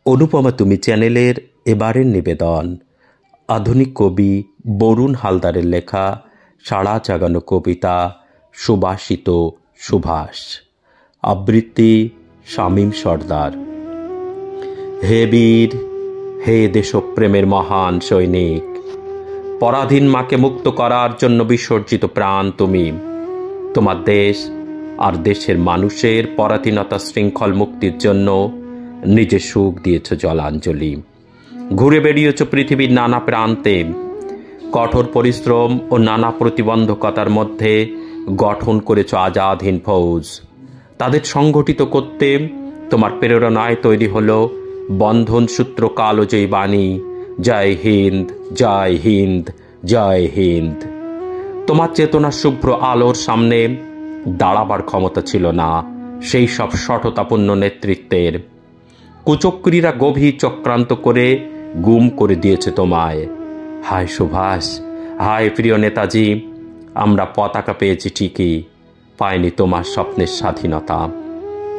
অনুপমা তুমি চ্যানেলের এবারের নিবেদন আধুনিক কবি বরুণ হালদারের লেখা সাড়া জাগানো কবিতা সুবাসিত সুভাষ, আবৃত্তি শামীম সর্দার। হে বীর, হে দেশপ্রেমের মহান সৈনিক, পরাধীন মাকে মুক্ত করার জন্য বিসর্জিত প্রাণ তুমি। তোমার দেশ আর দেশের মানুষের পরাধীনতা শৃঙ্খল মুক্তির জন্য নিজের সুখ দিয়েছ জলাঞ্জলি। ঘুরে বেরিয়েছ পৃথিবীর নানা প্রান্তে। কঠোর পরিশ্রম ও নানা প্রতিবন্ধকতার মধ্যে গঠন করেছ আজাদ হিন্দ ফৌজ। তাদের সংগঠিত করতে তোমার প্রেরণায় তৈরি হলো বন্ধন সূত্র কালোজয়ী বাণী, জয় হিন্দ, জয় হিন্দ, জয় হিন্দ। তোমার চেতনা শুভ্র আলোর সামনে দাঁড়াবার ক্ষমতা ছিল না সেই সব সঠতাপূর্ণ নেতৃত্বের। কুচক্রীরা গভীর চক্রান্ত করে গুম করে দিয়েছে তোমায়। হায় সুভাষ, হায় প্রিয় নেতাজি, আমরা পতাকা পেয়েছি ঠিকই, পাইনি তোমার স্বপ্নের স্বাধীনতা।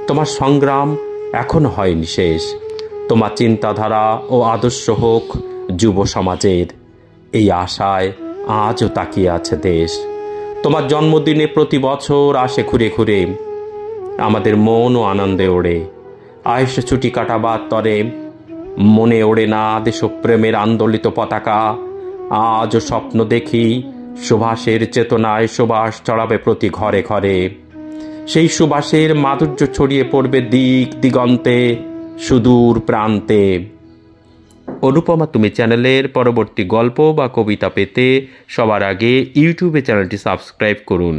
তোমার সংগ্রাম এখনো হয়নি শেষ। তোমার চিন্তাধারা ও আদর্শ হোক যুব সমাজের, এই আশায় আজও তাকিয়ে আছে দেশ। তোমার জন্মদিনে প্রতি বছর আসে ঘুরে ঘুরে, আমাদের মন ও আনন্দে ওড়ে। আয়েসে ছুটি কাটাবার তরে মনে ওড়ে না দেশপ্রেমের আন্দোলিত পতাকা। আজও স্বপ্ন দেখি সুভাষের চেতনায় সুবাস ছড়াবে প্রতি ঘরে ঘরে। সেই সুবাসের মাধুর্য ছড়িয়ে পড়বে দিক দিগন্তে, সুদূর প্রান্তে। অনুপমা তুমি চ্যানেলের পরবর্তী গল্প বা কবিতা পেতে সবার আগে ইউটিউবে চ্যানেলটি সাবস্ক্রাইব করুন।